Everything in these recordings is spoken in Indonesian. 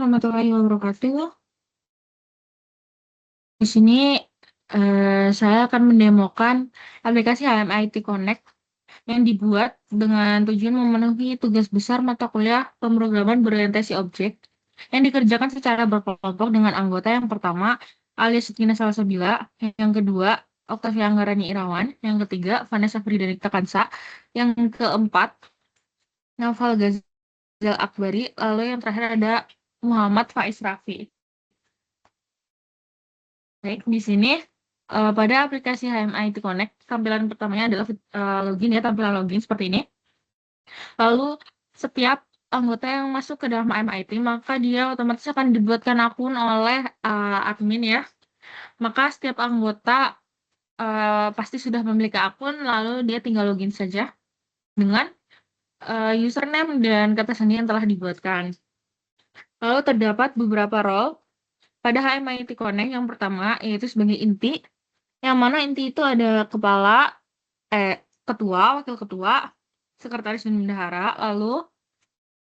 warahmatullahi wabarakatuh. Di sini saya akan mendemokan aplikasi HMIT Connect yang dibuat dengan tujuan memenuhi tugas besar mata kuliah pemrograman berorientasi objek yang dikerjakan secara berkelompok dengan anggota yang pertama Alia Sukina Salsabila, yang kedua Octavia Anggarani Irawan, yang ketiga Vanessa Friderika Kansa, yang keempat Naufal Ghazal Akbari, lalu yang terakhir ada Muhammad Faiz Rafi. Baik, di sini pada aplikasi HMIT Connect, tampilan pertamanya adalah login ya, tampilan login seperti ini. Lalu setiap anggota yang masuk ke dalam HMIT, maka dia otomatis akan dibuatkan akun oleh admin ya. Maka setiap anggota pasti sudah memiliki akun, lalu dia tinggal login saja dengan username dan kata sandi yang telah dibuatkan. Lalu terdapat beberapa role pada HMIT Connect. Yang pertama yaitu sebagai inti, yang mana inti itu ada ketua, wakil ketua, sekretaris dan bendahara. Lalu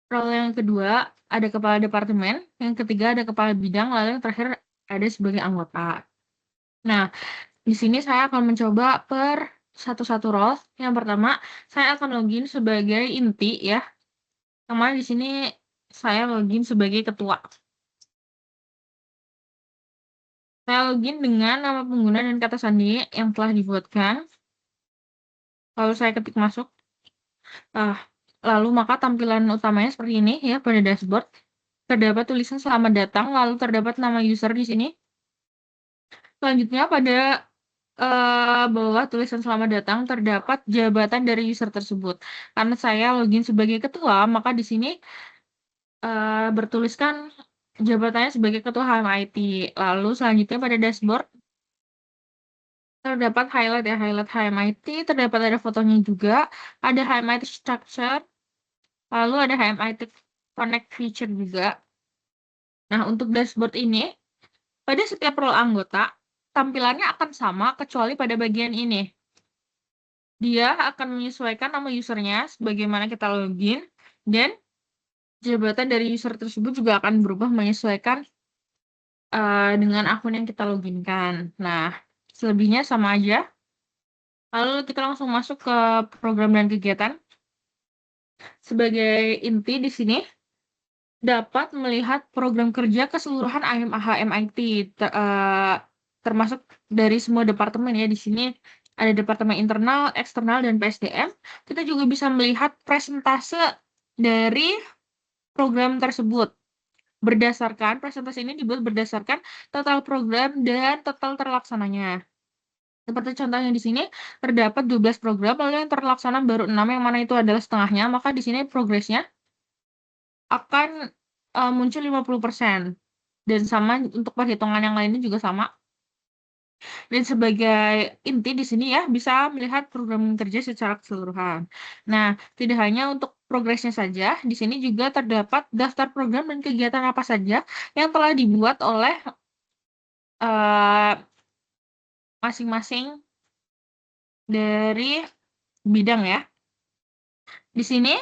role yang kedua ada kepala departemen, yang ketiga ada kepala bidang, lalu yang terakhir ada sebagai anggota. Nah, di sini saya akan mencoba per satu-satu role. Yang pertama, saya akan login sebagai inti ya. Yang mana di sini saya login sebagai ketua. Saya login dengan nama pengguna dan kata sandi yang telah dibuatkan. Lalu saya ketik masuk. Lalu maka tampilan utamanya seperti ini ya pada dashboard. Terdapat tulisan selamat datang, lalu terdapat nama user di sini. Selanjutnya pada bawah tulisan selamat datang terdapat jabatan dari user tersebut. Karena saya login sebagai ketua, maka di sini bertuliskan jabatannya sebagai ketua HMIT. Lalu selanjutnya pada dashboard terdapat highlight ya, highlight HMIT, terdapat ada fotonya juga, ada HMIT structure, lalu ada HMIT Connect feature juga. Nah, untuk dashboard ini, pada setiap role anggota, tampilannya akan sama kecuali pada bagian ini. Dia akan menyesuaikan nama usernya sebagaimana kita login, dan jabatan dari user tersebut juga akan berubah menyesuaikan dengan akun yang kita loginkan. Nah, selebihnya sama aja. Lalu kita langsung masuk ke program dan kegiatan. Sebagai inti di sini, dapat melihat program kerja keseluruhan HMIT, termasuk dari semua departemen ya. Di sini ada departemen internal, eksternal, dan PSDM. Kita juga bisa melihat presentase dari program tersebut. Presentasi ini dibuat berdasarkan total program dan total terlaksananya. Seperti contohnya di sini terdapat 12 program, lalu yang terlaksana baru 6, yang mana itu adalah setengahnya, maka di sini progresnya akan muncul 50%. Dan sama untuk perhitungan yang lainnya juga sama. Dan sebagai inti di sini ya, bisa melihat program kerja secara keseluruhan. Nah, tidak hanya untuk progresnya saja, di sini juga terdapat daftar program dan kegiatan apa saja yang telah dibuat oleh masing-masing dari bidang ya. Di sini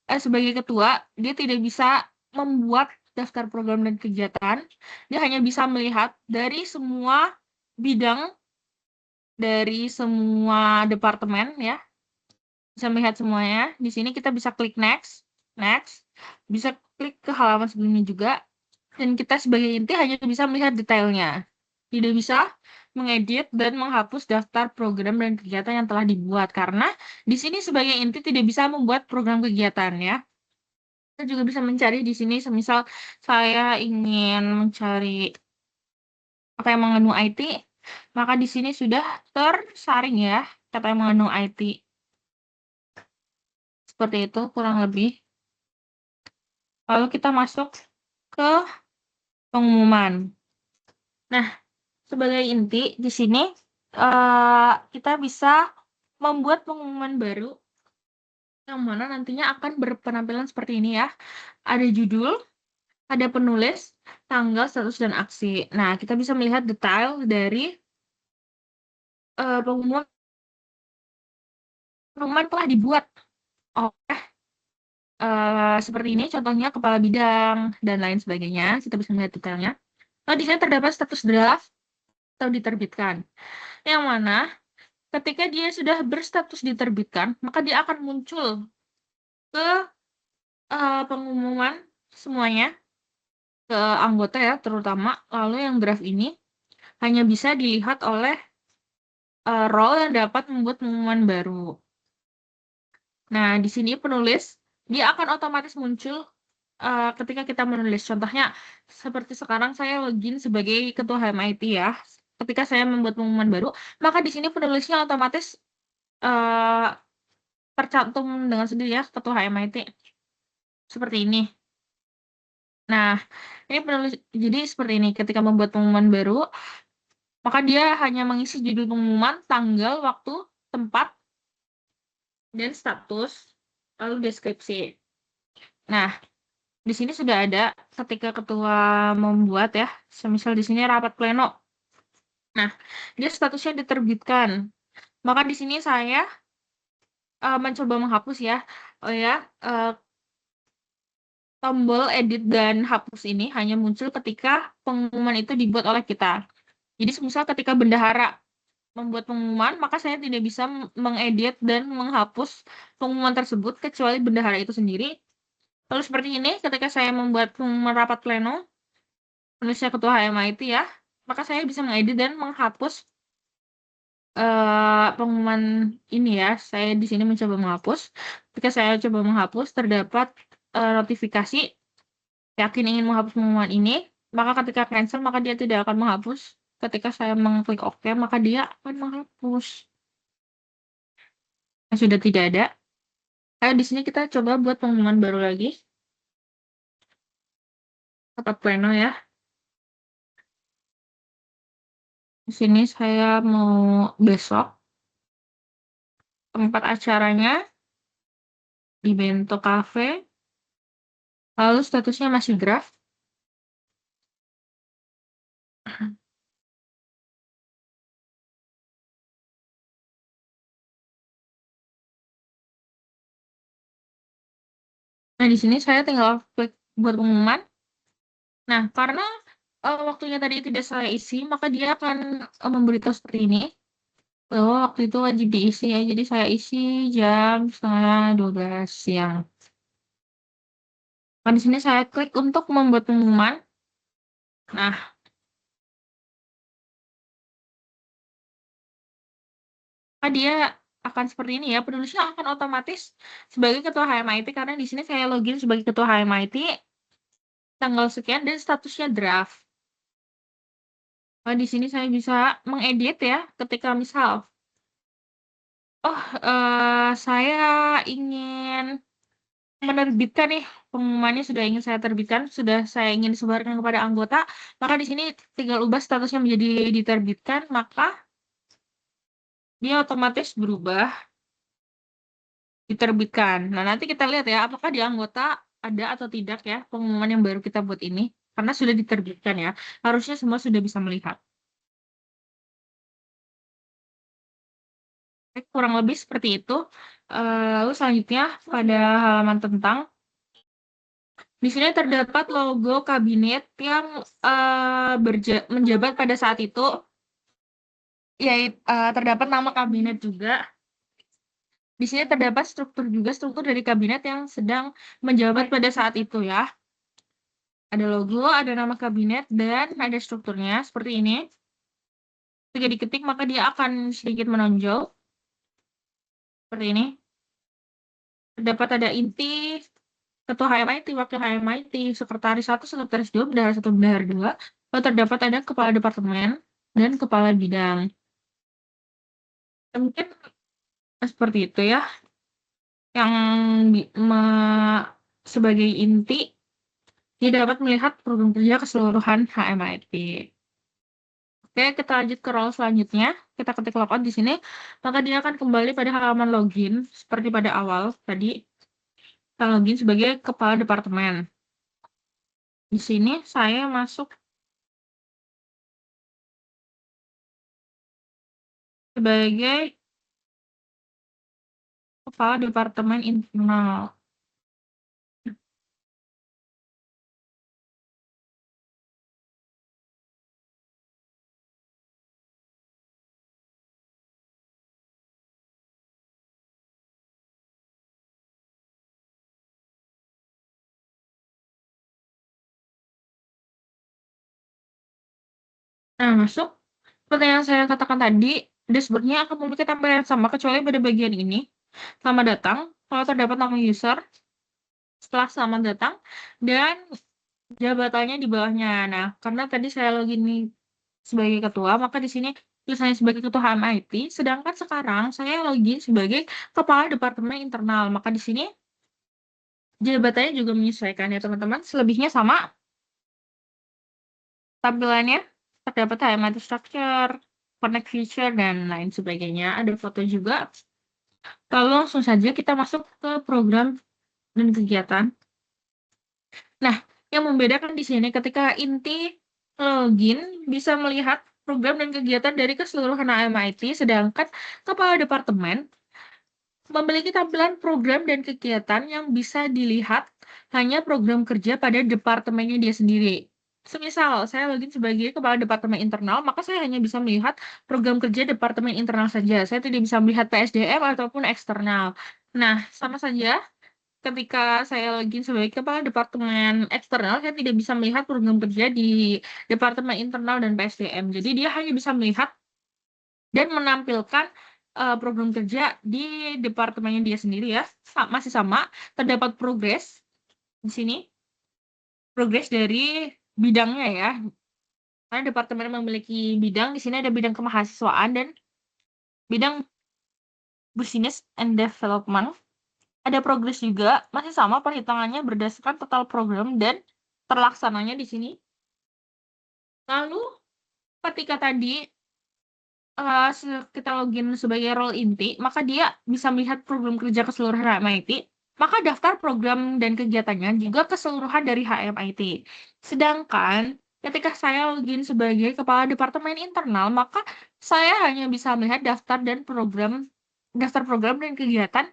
sebagai ketua, dia tidak bisa membuat daftar program dan kegiatan. Dia hanya bisa melihat dari semua bidang, dari semua departemen ya. Bisa melihat semuanya. Di sini kita bisa klik next, next. Bisa klik ke halaman sebelumnya juga. Dan kita sebagai inti hanya bisa melihat detailnya. Tidak bisa mengedit dan menghapus daftar program dan kegiatan yang telah dibuat. Karena di sini sebagai inti tidak bisa membuat program kegiatan ya. Kita juga bisa mencari di sini, semisal saya ingin mencari apa yang mengandung IT, maka di sini sudah tersaring ya kata yang mengandung IT. Seperti itu kurang lebih. Lalu kita masuk ke pengumuman. Nah, sebagai inti di sini kita bisa membuat pengumuman baru yang mana nantinya akan berpenampilan seperti ini ya. Ada judul, ada penulis, tanggal, status, dan aksi. Nah, kita bisa melihat detail dari pengumuman telah dibuat oleh seperti ini contohnya kepala bidang dan lain sebagainya. Kita bisa melihat detailnya. Lalu di sini terdapat status draft atau diterbitkan. Yang mana ketika dia sudah berstatus diterbitkan, maka dia akan muncul ke pengumuman semuanya ke anggota ya terutama. Lalu yang draft ini hanya bisa dilihat oleh role yang dapat membuat pengumuman baru. Nah, di sini penulis dia akan otomatis muncul ketika kita menulis. Contohnya seperti sekarang saya login sebagai ketua HMIT ya. Ketika saya membuat pengumuman baru, maka di sini penulisnya otomatis eh, tercantum dengan sendiri ya ketua HMIT seperti ini. Nah, ini penulis jadi seperti ini. Ketika membuat pengumuman baru, maka dia hanya mengisi judul pengumuman, tanggal, waktu, tempat, dan status, lalu deskripsi. Nah, di sini sudah ada ketika ketua membuat ya, semisal di sini rapat pleno. Nah, dia statusnya diterbitkan. Maka di sini saya mencoba menghapus ya. Oh ya, tombol edit dan hapus ini hanya muncul ketika pengumuman itu dibuat oleh kita. Jadi semisal ketika bendahara membuat pengumuman, maka saya tidak bisa mengedit dan menghapus pengumuman tersebut kecuali bendahara itu sendiri. Lalu seperti ini, ketika saya membuat pengumuman rapat pleno, penulisnya ketua HMIT ya, maka saya bisa mengedit dan menghapus pengumuman ini ya. Saya di sini mencoba menghapus. Ketika saya coba menghapus, terdapat notifikasi yakin ingin menghapus pengumuman ini, maka ketika cancel, maka dia tidak akan menghapus. Ketika saya mengklik OK, maka dia akan menghapus. Yang sudah tidak ada. Ayo di sini kita coba buat pengumuman baru lagi. Rapat pleno ya. Di sini saya mau besok. Tempat acaranya di Bento Cafe. Lalu statusnya masih draft. Nah, di sini saya tinggal klik buat pengumuman. Nah, karena waktunya tadi tidak saya isi, maka dia akan memberitahu seperti ini. Bahwa waktu itu wajib diisi ya. Jadi saya isi jam setengah 12 siang. Nah, di sini saya klik untuk membuat pengumuman. Nah, maka dia akan seperti ini ya. Penulisnya akan otomatis sebagai ketua HMIT karena di sini saya login sebagai ketua HMIT tanggal sekian dan statusnya draft. Di sini saya bisa mengedit ya ketika misal, saya ingin menerbitkan nih pengumumannya sudah ingin saya terbitkan, sudah saya ingin sebarkan kepada anggota, maka di sini tinggal ubah statusnya menjadi diterbitkan, maka dia otomatis berubah diterbitkan. Nah, nanti kita lihat ya apakah di anggota ada atau tidak ya pengumuman yang baru kita buat ini karena sudah diterbitkan ya. Harusnya semua sudah bisa melihat. Kurang lebih seperti itu. Lalu selanjutnya pada halaman tentang di sini terdapat logo kabinet yang menjabat pada saat itu, yaitu terdapat nama kabinet juga. Di sini terdapat struktur juga, struktur dari kabinet yang sedang menjabat pada saat itu ya. Ada logo, ada nama kabinet, dan ada strukturnya seperti ini. Ketika diketik maka dia akan sedikit menonjol. Seperti ini. Terdapat ada inti, ketua HMIT, wakil HMIT, sekretaris 1, sekretaris 2, bendahara 1, bendahara 2. Lalu terdapat ada kepala departemen dan kepala bidang. Mungkin seperti itu ya. Yang sebagai inti, dia dapat melihat program kerja keseluruhan HMIT. Oke, kita lanjut ke role selanjutnya. Kita ketik logout di sini, maka dia akan kembali pada halaman login seperti pada awal tadi. Kita login sebagai kepala departemen. Di sini saya masuk sebagai kepala departemen internal. Nah, masuk seperti yang saya katakan tadi, dashboard-nya akan memiliki tampilan yang sama kecuali pada bagian ini. Selamat datang, kalau terdapat nama user setelah selamat datang, dan jabatannya di bawahnya. Nah, karena tadi saya login nih sebagai ketua, maka di sini tulisannya sebagai ketua HMIT, sedangkan sekarang saya login sebagai kepala departemen internal. Maka di sini jabatannya juga menyesuaikan ya teman-teman. Selebihnya sama tampilannya, terdapat HMIT structure, connect feature, dan lain sebagainya. Ada foto juga. Lalu langsung saja kita masuk ke program dan kegiatan. Nah, yang membedakan di sini ketika inti login bisa melihat program dan kegiatan dari keseluruhan AMIT, sedangkan kepala departemen memiliki tampilan program dan kegiatan yang bisa dilihat hanya program kerja pada departemennya dia sendiri. Semisal saya login sebagai kepala departemen internal, maka saya hanya bisa melihat program kerja departemen internal saja. Saya tidak bisa melihat PSDM ataupun eksternal. Nah, sama saja ketika saya login sebagai kepala departemen eksternal, saya tidak bisa melihat program kerja di departemen internal dan PSDM. Jadi dia hanya bisa melihat dan menampilkan program kerja di departemennya dia sendiri ya. Masih sama, terdapat progres di sini, progres dari bidangnya ya. Karena departemen memiliki bidang, di sini ada bidang kemahasiswaan dan bidang business and development. Ada progres juga, masih sama perhitungannya berdasarkan total program dan terlaksananya di sini. Lalu ketika tadi kita login sebagai role inti, maka dia bisa melihat program kerja keseluruhan HMIT, maka daftar program dan kegiatannya juga keseluruhan dari HMIT. Sedangkan ketika saya login sebagai kepala departemen internal, maka saya hanya bisa melihat daftar program dan kegiatan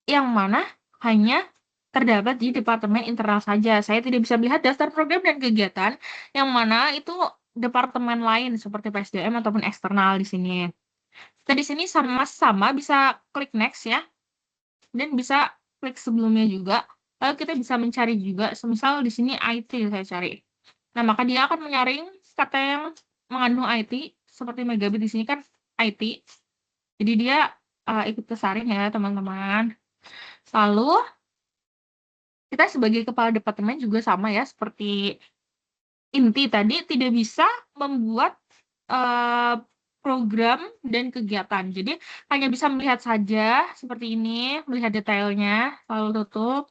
yang mana hanya terdapat di departemen internal saja. Saya tidak bisa melihat daftar program dan kegiatan yang mana itu departemen lain seperti PSDM ataupun eksternal di sini. Kita di sini sama-sama bisa klik next ya, dan bisa klik sebelumnya juga. Lalu kita bisa mencari juga, semisal di sini IT saya cari. Nah, maka dia akan menyaring kata yang mengandung IT, seperti megabit di sini kan IT. Jadi dia ikut kesaring ya, teman-teman. Lalu kita sebagai kepala departemen juga sama ya, seperti inti tadi tidak bisa membuat uh, program dan kegiatan. Jadi hanya bisa melihat saja seperti ini, melihat detailnya, lalu tutup,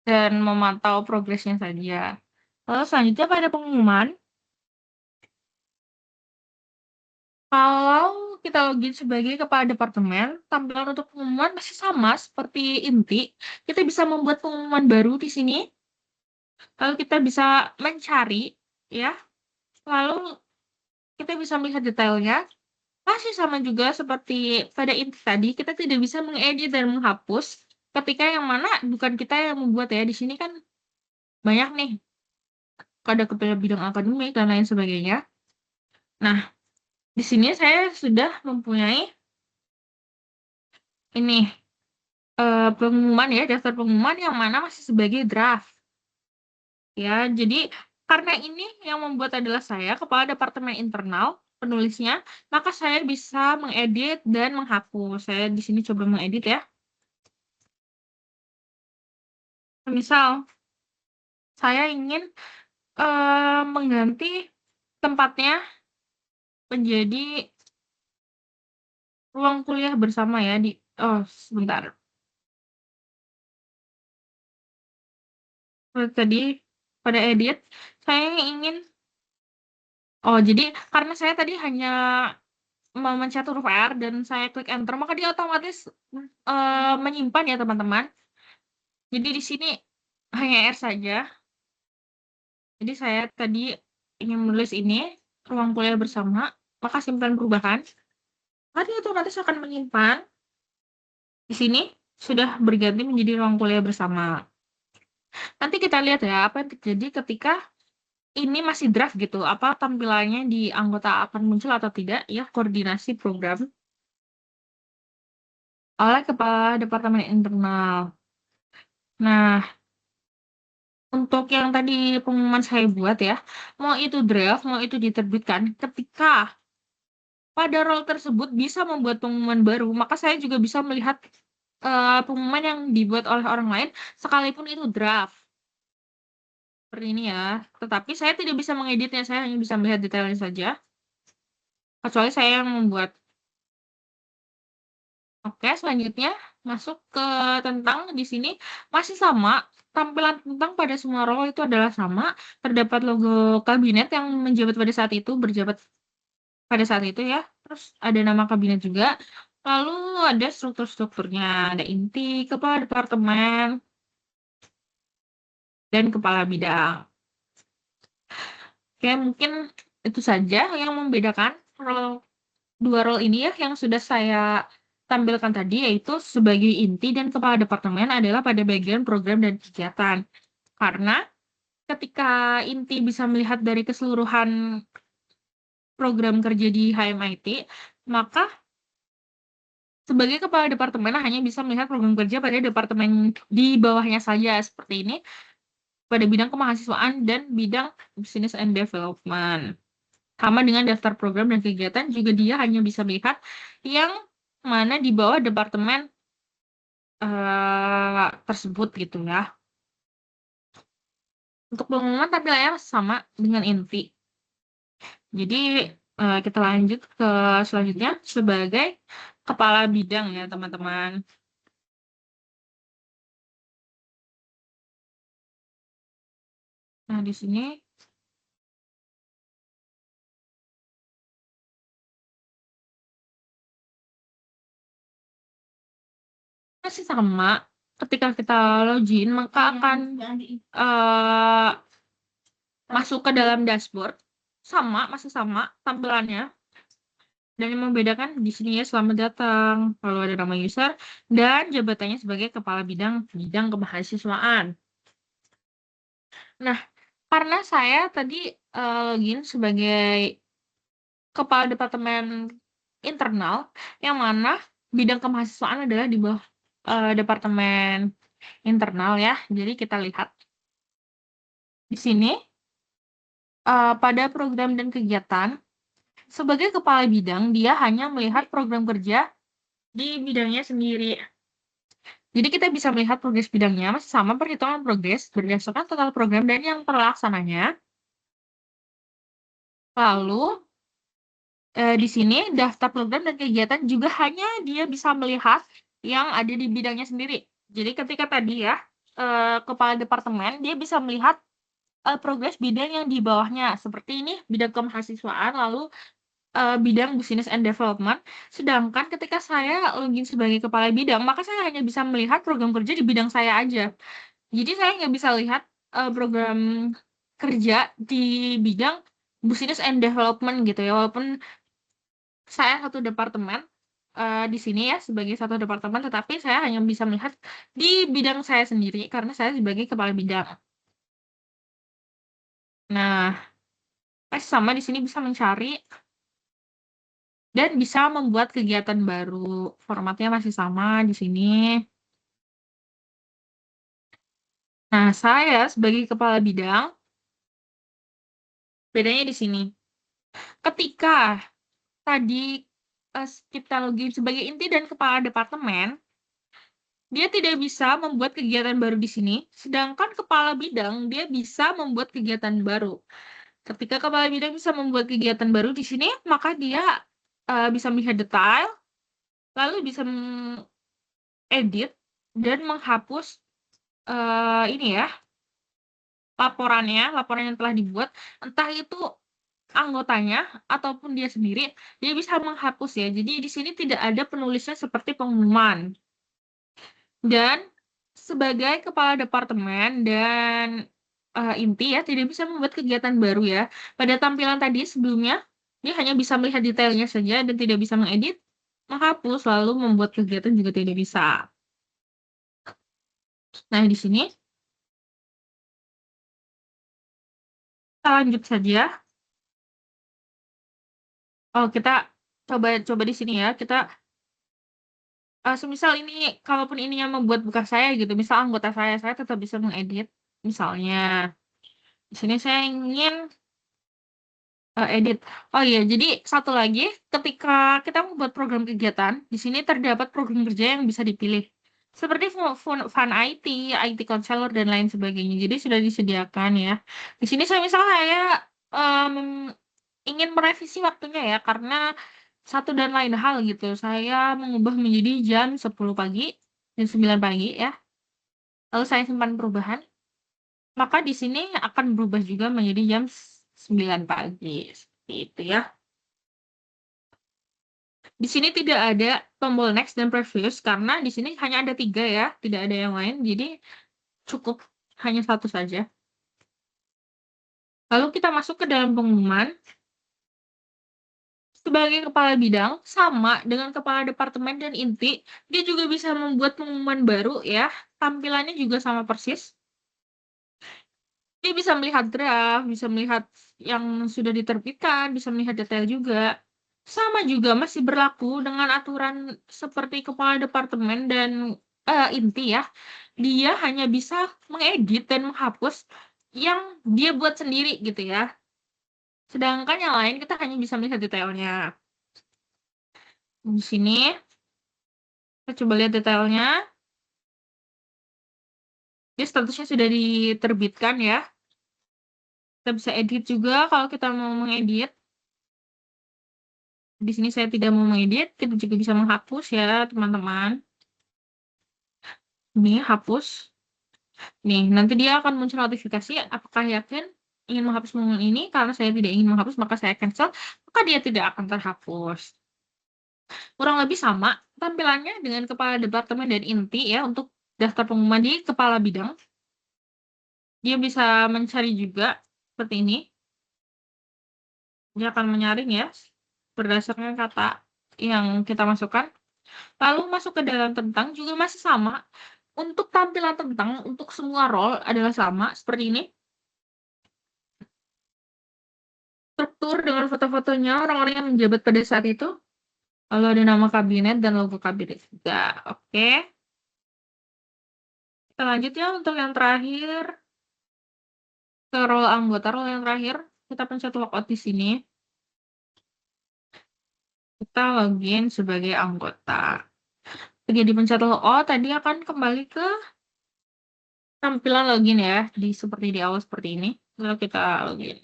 dan memantau progresnya saja. Lalu selanjutnya pada pengumuman, kalau kita login sebagai kepala departemen, tampilan untuk pengumuman masih sama seperti inti. Kita bisa membuat pengumuman baru di sini. Lalu kita bisa mencari, ya. Lalu kita bisa melihat detailnya. Masih sama juga seperti pada inti tadi, kita tidak bisa mengedit dan menghapus ketika yang mana bukan kita yang membuat ya. Di sini kan banyak nih, ada kepada bidang akademik dan lain sebagainya. Nah, di sini saya sudah mempunyai ini pengumuman ya, daftar pengumuman yang mana masih sebagai draft. Ya, jadi karena ini yang membuat adalah saya, kepala departemen internal, penulisnya, maka saya bisa mengedit dan menghapus. Saya di sini coba mengedit ya. Misal, saya ingin mengganti tempatnya menjadi ruang kuliah bersama ya di sebentar. Tadi pada edit, saya ingin jadi karena saya tadi hanya memencet huruf R dan saya klik enter, maka dia otomatis menyimpan ya teman-teman. Jadi di sini hanya R saja. Jadi saya tadi ingin menulis ini, ruang kuliah bersama, maka simpan perubahan. Maka dia otomatis akan menyimpan. Di sini sudah berganti menjadi ruang kuliah bersama. Nanti kita lihat ya, apa yang terjadi ketika ini masih draft gitu. Apa tampilannya di anggota akan muncul atau tidak ya, koordinasi program oleh kepala departemen internal. Nah, Untuk yang tadi pengumuman saya buat ya, mau itu draft, mau itu diterbitkan, ketika pada role tersebut bisa membuat pengumuman baru, maka saya juga bisa melihat pengumuman yang dibuat oleh orang lain, sekalipun itu draft. Seperti ini ya. Tetapi saya tidak bisa mengeditnya, saya hanya bisa melihat detailnya saja. Kecuali saya yang membuat. Oke, selanjutnya masuk ke tentang di sini masih sama. Tampilan tentang pada semua role itu adalah sama. Terdapat logo kabinet yang menjabat pada saat itu, berjabat pada saat itu ya. Terus ada nama kabinet juga. Lalu ada struktur-strukturnya. Ada inti, kepala departemen, dan kepala bidang. Oke, mungkin itu saja yang membedakan dua role ini ya yang sudah saya tampilkan tadi, yaitu sebagai inti dan kepala departemen adalah pada bagian program dan kegiatan. Karena ketika inti bisa melihat dari keseluruhan program kerja di HMIT, maka sebagai kepala departemen hanya bisa melihat program kerja pada departemen di bawahnya saja, seperti ini, pada bidang kemahasiswaan dan bidang business and development. Sama dengan daftar program dan kegiatan, juga dia hanya bisa melihat yang mana di bawah departemen tersebut gitu ya. Untuk pengumuman tampilannya sama dengan inti. Jadi kita lanjut ke selanjutnya sebagai kepala bidang ya teman-teman. Nah di sini masih sama. Ketika kita login maka akan masuk ke dalam dashboard. Masih sama tampilannya. Dan yang membedakan di sini ya, selamat datang. Lalu ada nama user dan jabatannya sebagai kepala bidang kemahasiswaan. Nah, karena saya tadi login sebagai kepala departemen internal, yang mana bidang kemahasiswaan adalah di bawah departemen internal ya. Jadi kita lihat di sini pada program dan kegiatan, sebagai kepala bidang dia hanya melihat program kerja di bidangnya sendiri. Jadi kita bisa melihat progres bidangnya masih sama, perhitungan progres berdasarkan total program dan yang terlaksananya. Lalu di sini daftar program dan kegiatan juga hanya dia bisa melihat yang ada di bidangnya sendiri. Jadi ketika tadi ya kepala departemen dia bisa melihat progres bidang yang di bawahnya, seperti ini bidang kemahasiswaan, lalu bidang business and development. Sedangkan ketika saya login sebagai kepala bidang, maka saya hanya bisa melihat program kerja di bidang saya aja. Jadi saya nggak bisa lihat program kerja di bidang business and development gitu ya, walaupun saya satu departemen di sini ya sebagai satu departemen, tetapi saya hanya bisa melihat di bidang saya sendiri karena saya sebagai kepala bidang. Nah, sama di sini bisa mencari dan bisa membuat kegiatan baru. Formatnya masih sama di sini. Nah, saya sebagai kepala bidang, bedanya di sini. Ketika tadi kita login sebagai inti dan kepala departemen, dia tidak bisa membuat kegiatan baru di sini, sedangkan kepala bidang dia bisa membuat kegiatan baru. Ketika kepala bidang bisa membuat kegiatan baru di sini, maka dia bisa melihat detail, lalu bisa edit dan menghapus ini ya laporan yang telah dibuat, entah itu anggotanya ataupun dia sendiri, dia bisa menghapus ya. Jadi di sini tidak ada penulisnya seperti pengumuman. Dan sebagai kepala departemen dan inti ya tidak bisa membuat kegiatan baru ya. Pada tampilan tadi sebelumnya dia hanya bisa melihat detailnya saja dan tidak bisa mengedit, menghapus, lalu membuat kegiatan juga tidak bisa. Nah, di sini kita lanjut saja. Oh, kita coba di sini ya. Kita semisal ini kalaupun ini yang membuat bukan saya gitu, misal anggota saya tetap bisa mengedit. Misalnya, di sini saya ingin edit. Oh iya, jadi satu lagi, ketika kita membuat program kegiatan, di sini terdapat program kerja yang bisa dipilih. Seperti Fun IT, IT Counselor, dan lain sebagainya. Jadi sudah disediakan ya. Di sini saya misalnya saya em, ingin merevisi waktunya ya, karena satu dan lain hal gitu. Saya mengubah menjadi jam 10 pagi dan 9 pagi ya. Lalu saya simpan perubahan. Maka di sini akan berubah juga menjadi jam 9 pagi. Seperti itu ya. Di sini tidak ada tombol next dan previous karena di sini hanya ada 3 ya, tidak ada yang lain. Jadi cukup hanya satu saja. Lalu kita masuk ke dalam pengumuman. Sebagai kepala bidang, sama dengan kepala departemen dan inti, dia juga bisa membuat pengumuman baru ya. Tampilannya juga sama persis. Dia bisa melihat draft, bisa melihat yang sudah diterbitkan, bisa melihat detail juga. Sama juga masih berlaku dengan aturan seperti kepala departemen dan inti ya. Dia hanya bisa mengedit dan menghapus yang dia buat sendiri gitu ya. Sedangkan yang lain kita hanya bisa melihat detailnya. Di sini kita coba lihat detailnya. Dia statusnya sudah diterbitkan ya. Kita bisa edit juga kalau kita mau mengedit. Di sini saya tidak mau mengedit, kita juga bisa menghapus ya, teman-teman. Ini hapus. Nih, nanti dia akan muncul notifikasi apakah yakin ingin menghapus pengumuman ini. Karena saya tidak ingin menghapus, maka saya cancel, maka dia tidak akan terhapus. Kurang lebih sama tampilannya dengan kepala departemen dan inti ya untuk daftar pengumuman di kepala bidang. Dia bisa mencari juga seperti ini. Dia akan menyaring ya berdasarkan kata yang kita masukkan. Lalu masuk ke dalam tentang juga masih sama. Untuk tampilan tentang untuk semua role adalah sama seperti ini. Struktur dengan foto-fotonya orang-orang yang menjabat pada saat itu. Lalu ada nama kabinet dan logo kabinet juga. Oke. Kita lanjut ya untuk yang terakhir. Ke role anggota. Role yang terakhir. Kita pencet logout di sini. Kita login sebagai anggota. Begitu dipencet logout, tadi akan kembali ke tampilan login ya. Seperti di awal seperti ini. Lalu kita login.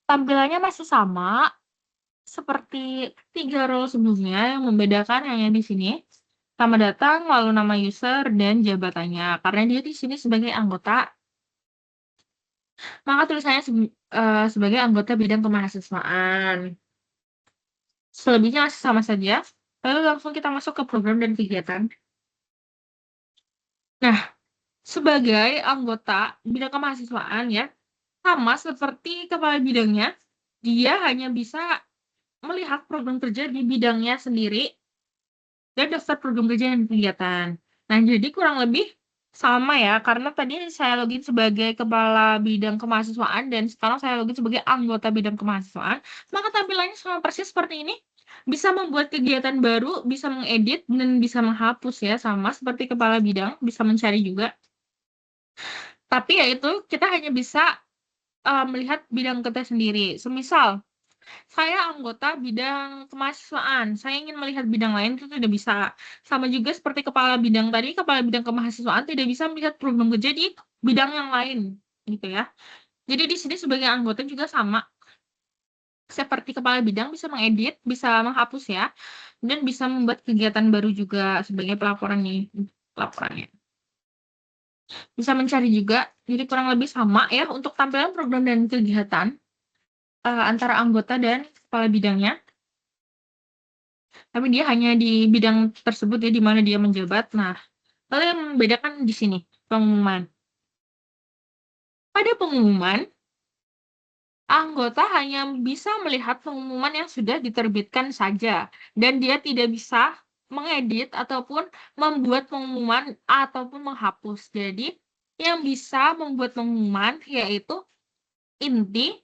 Tampilannya masih sama seperti 3 role sebelumnya, yang membedakan hanya di sini. Selamat datang, lalu nama user dan jabatannya. Karena dia di sini sebagai anggota, maka tulisannya sebagai anggota bidang kemahasiswaan. Selebihnya masih sama saja. Lalu langsung kita masuk ke program dan kegiatan. Nah, sebagai anggota bidang kemahasiswaan ya, sama seperti kepala bidangnya, dia hanya bisa melihat program kerja di bidangnya sendiri dan daftar program kerja dan kegiatan. Nah, jadi kurang lebih sama ya, karena tadi saya login sebagai kepala bidang kemahasiswaan dan sekarang saya login sebagai anggota bidang kemahasiswaan, maka tampilannya sama persis seperti ini. Bisa membuat kegiatan baru, bisa mengedit, dan bisa menghapus ya, sama seperti kepala bidang, bisa mencari juga. Tapi ya itu, kita hanya bisa melihat bidang kita sendiri. Semisal, saya anggota bidang kemahasiswaan, saya ingin melihat bidang lain itu tidak bisa. Sama juga seperti kepala bidang tadi, kepala bidang kemahasiswaan tidak bisa melihat program kerja di bidang yang lain, gitu ya. Jadi di sini sebagai anggota juga sama. Seperti kepala bidang bisa mengedit, bisa menghapus ya, dan bisa membuat kegiatan baru juga sebagai pelaporan nih, pelaporannya. Bisa mencari juga, jadi kurang lebih sama ya untuk tampilan program dan kegiatan antara anggota dan kepala bidangnya. Tapi dia hanya di bidang tersebut ya, di mana dia menjabat. Nah, lalu yang membedakan di sini, pengumuman. Pada pengumuman, anggota hanya bisa melihat pengumuman yang sudah diterbitkan saja, dan dia tidak bisa mengedit ataupun membuat pengumuman ataupun menghapus. Jadi, yang bisa membuat pengumuman yaitu inti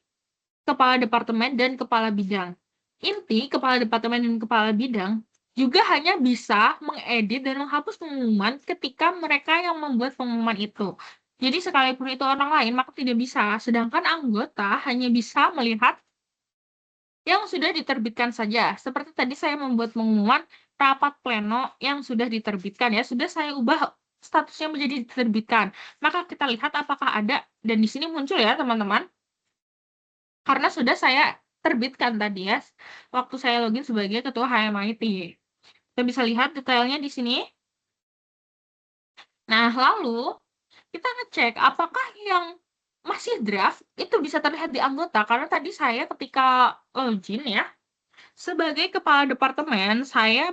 kepala departemen dan kepala bidang. Inti kepala departemen dan kepala bidang juga hanya bisa mengedit dan menghapus pengumuman ketika mereka yang membuat pengumuman itu. Jadi sekalipun itu orang lain, maka tidak bisa. Sedangkan anggota hanya bisa melihat yang sudah diterbitkan saja. Seperti tadi saya membuat pengumuman rapat pleno yang sudah diterbitkan ya, sudah saya ubah statusnya menjadi diterbitkan. Maka kita lihat apakah ada, dan di sini muncul ya teman-teman, karena sudah saya terbitkan tadi ya, waktu saya login sebagai ketua HMIT. Kita bisa lihat detailnya di sini. Nah, lalu kita ngecek apakah yang masih draft itu bisa terlihat di anggota, karena tadi saya ketika login ya, sebagai kepala departemen, saya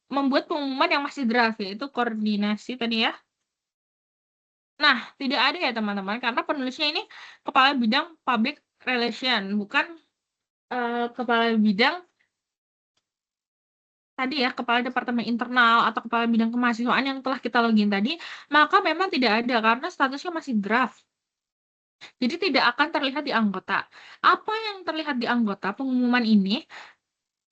membuat pengumuman yang masih draft, yaitu koordinasi tadi ya. Nah, tidak ada ya teman-teman, karena penulisnya ini kepala bidang public relation, bukan kepala bidang tadi ya, kepala departemen internal atau kepala bidang kemahasiswaan yang telah kita login tadi, maka memang tidak ada karena statusnya masih draft. Jadi tidak akan terlihat di anggota. Apa yang terlihat di anggota pengumuman ini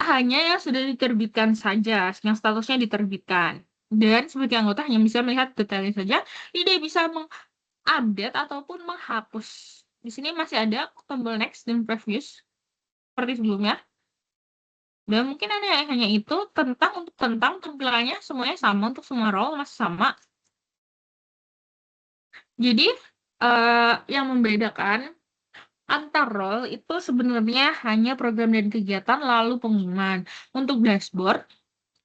hanya yang sudah diterbitkan saja, yang statusnya diterbitkan. Dan sebagai anggota hanya bisa melihat detailnya saja, tidak bisa mengupdate ataupun menghapus. Di sini masih ada tombol next dan previous seperti sebelumnya. Dan mungkin ada yang hanya itu untuk tampilannya semuanya sama, untuk semua role masih sama. Jadi yang membedakan antar role itu sebenarnya hanya program dan kegiatan lalu pengumuman. Untuk dashboard,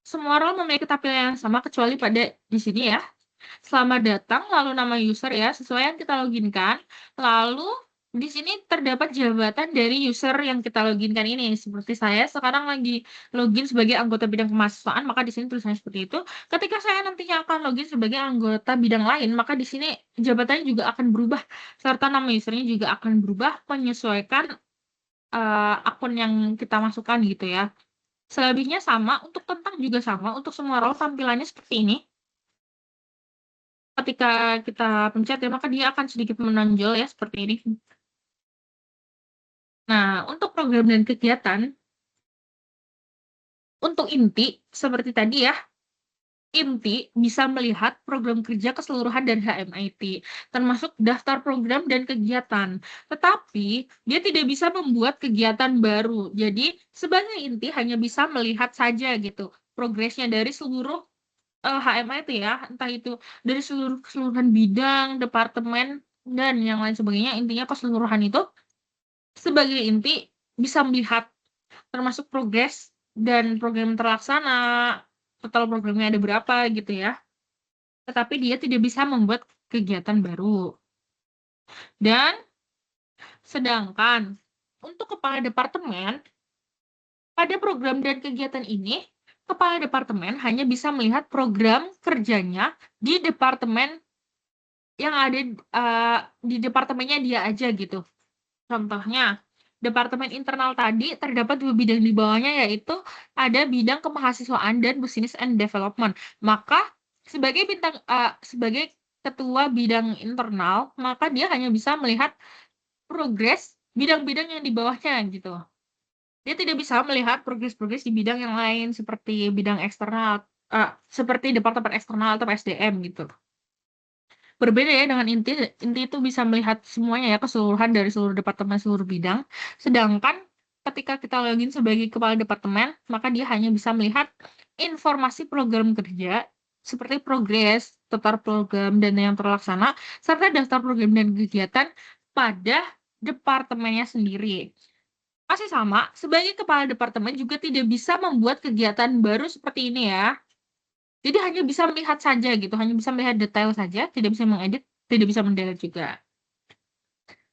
semua role memiliki tampilan yang sama kecuali pada di sini ya. Selamat datang, lalu nama user ya, sesuai yang kita loginkan. Lalu di sini terdapat jabatan dari user yang kita loginkan ini. Seperti saya sekarang lagi login sebagai anggota bidang kemahasiswaan, maka di sini tulisannya seperti itu. Ketika saya nantinya akan login sebagai anggota bidang lain, maka di sini jabatannya juga akan berubah, serta nama usernya juga akan berubah menyesuaikan akun yang kita masukkan gitu ya. Selebihnya sama, untuk tentang juga sama, untuk semua role tampilannya seperti ini. Ketika kita pencet ya, maka dia akan sedikit menonjol ya, seperti ini. Nah, untuk program dan kegiatan, untuk inti, seperti tadi ya, inti bisa melihat program kerja keseluruhan dari HMIT, termasuk daftar program dan kegiatan. Tetapi, dia tidak bisa membuat kegiatan baru. Jadi, sebagai inti hanya bisa melihat saja gitu, progresnya dari seluruh HMIT ya, entah itu dari keseluruhan bidang, departemen, dan yang lain sebagainya. Intinya keseluruhan itu sebagai inti bisa melihat termasuk progres dan program terlaksana, total programnya ada berapa gitu ya. Tetapi dia tidak bisa membuat kegiatan baru. Dan sedangkan untuk kepala departemen, pada program dan kegiatan ini, kepala departemen hanya bisa melihat program kerjanya di departemen yang ada di departemennya dia aja gitu. Contohnya, departemen internal tadi terdapat 2 bidang di bawahnya, yaitu ada bidang kemahasiswaan dan business and development. Maka sebagai ketua bidang internal, maka dia hanya bisa melihat progres bidang-bidang yang di bawahnya gitu. Dia tidak bisa melihat progres-progres di bidang yang lain seperti bidang eksternal, seperti departemen eksternal atau SDM gitu. Berbeda ya dengan inti itu bisa melihat semuanya ya, keseluruhan dari seluruh departemen, seluruh bidang. Sedangkan ketika kita login sebagai kepala departemen, maka dia hanya bisa melihat informasi program kerja seperti progres, total program dan yang terlaksana, serta daftar program dan kegiatan pada departemennya sendiri. Masih sama, sebagai kepala departemen juga tidak bisa membuat kegiatan baru seperti ini ya. Jadi hanya bisa melihat saja gitu, hanya bisa melihat detail saja, tidak bisa mengedit, tidak bisa mendelete juga.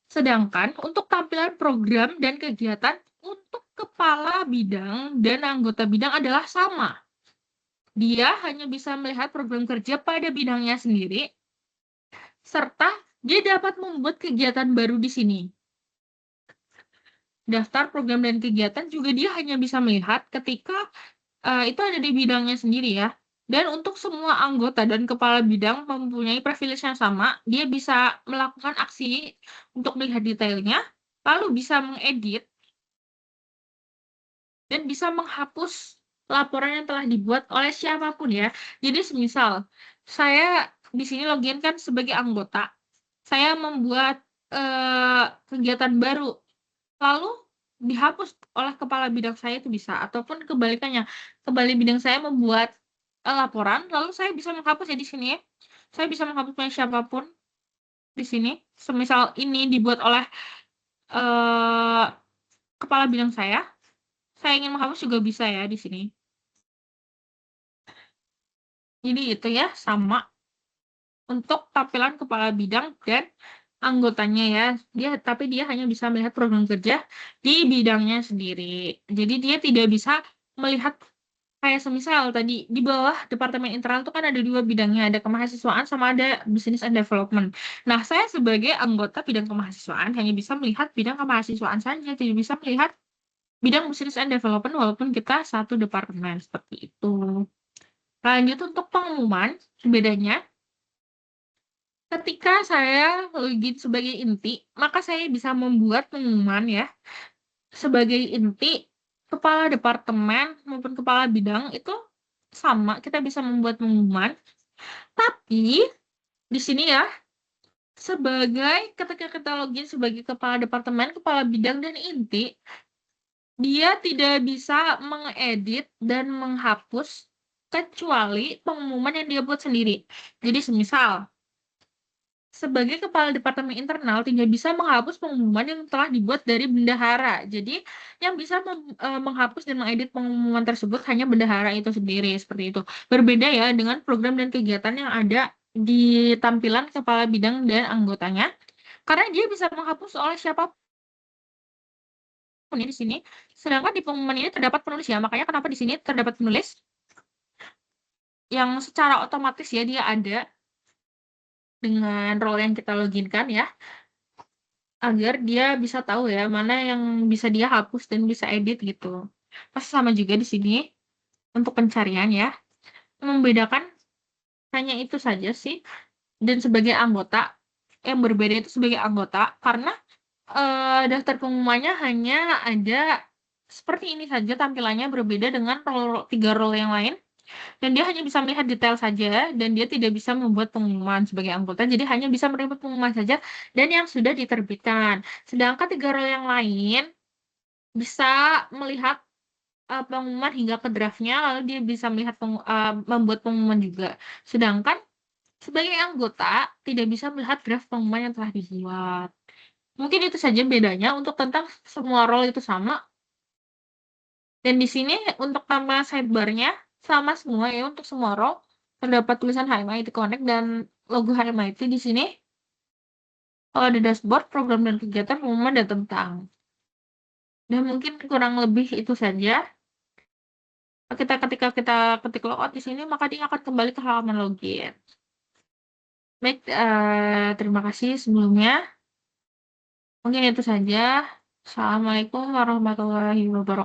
Sedangkan untuk tampilan program dan kegiatan untuk kepala bidang dan anggota bidang adalah sama. Dia hanya bisa melihat program kerja pada bidangnya sendiri, serta dia dapat membuat kegiatan baru di sini. Daftar program dan kegiatan juga dia hanya bisa melihat ketika itu ada di bidangnya sendiri ya. Dan untuk semua anggota dan kepala bidang mempunyai privilege yang sama, dia bisa melakukan aksi untuk melihat detailnya, lalu bisa mengedit dan bisa menghapus laporan yang telah dibuat oleh siapapun ya. Jadi semisal saya di sini login kan sebagai anggota, saya membuat kegiatan baru, lalu dihapus oleh kepala bidang saya itu bisa, ataupun kebalikannya, kepala bidang saya membuat laporan, lalu saya bisa menghapus ya di sini ya. Saya bisa menghapusnya siapapun di sini. Semisal ini dibuat oleh eh, kepala bidang saya ingin menghapus juga bisa ya di sini. Jadi itu ya sama untuk tampilan kepala bidang dan anggotanya ya. Tapi dia hanya bisa melihat program kerja di bidangnya sendiri. Jadi dia tidak bisa melihat kayak semisal tadi di bawah departemen internal itu kan ada dua bidangnya, ada kemahasiswaan sama ada business and development. Nah, saya sebagai anggota bidang kemahasiswaan hanya bisa melihat bidang kemahasiswaan saja, tidak bisa melihat bidang business and development walaupun kita satu departemen seperti itu. Lanjut untuk pengumuman, bedanya ketika saya login sebagai inti, maka saya bisa membuat pengumuman ya. Sebagai inti, kepala departemen maupun kepala bidang itu sama, kita bisa membuat pengumuman. Tapi di sini ya, ketika kita login sebagai kepala departemen, kepala bidang dan inti, dia tidak bisa mengedit dan menghapus kecuali pengumuman yang dia buat sendiri. Jadi semisal sebagai kepala departemen internal tidak bisa menghapus pengumuman yang telah dibuat dari bendahara. Jadi yang bisa menghapus dan mengedit pengumuman tersebut hanya bendahara itu sendiri, seperti itu. Berbeda ya dengan program dan kegiatan yang ada di tampilan kepala bidang dan anggotanya, karena dia bisa menghapus oleh siapapun ya di sini. Sedangkan di pengumuman ini terdapat penulis ya, makanya kenapa di sini terdapat penulis yang secara otomatis ya dia ada dengan role yang kita loginkan ya. Agar dia bisa tahu ya, mana yang bisa dia hapus dan bisa edit gitu. Pas sama juga di sini untuk pencarian ya. Membedakan hanya itu saja sih. Dan sebagai anggota, yang berbeda itu sebagai anggota karena daftar pengumumannya hanya ada seperti ini saja tampilannya, berbeda dengan tiga role yang lain. Dan dia hanya bisa melihat detail saja dan dia tidak bisa membuat pengumuman sebagai anggota, jadi hanya bisa menerima pengumuman saja dan yang sudah diterbitkan. Sedangkan tiga role yang lain bisa melihat pengumuman hingga ke draftnya, lalu dia bisa melihat membuat pengumuman juga. Sedangkan sebagai anggota tidak bisa melihat draft pengumuman yang telah dibuat. Mungkin itu saja bedanya. Untuk tentang semua role itu sama. Dan di sini untuk nama sidebar-nya sama semua ya untuk semua role. Terdapat tulisan HMIT Connect dan logo HMIT di sini. Kalau di dashboard, program dan kegiatan, pengumuman dan tentang. Dan mungkin kurang lebih itu saja. Ketika kita ketik logout di sini, maka dia akan kembali ke halaman login. Baik, terima kasih sebelumnya. Mungkin itu saja. Assalamualaikum warahmatullahi wabarakatuh.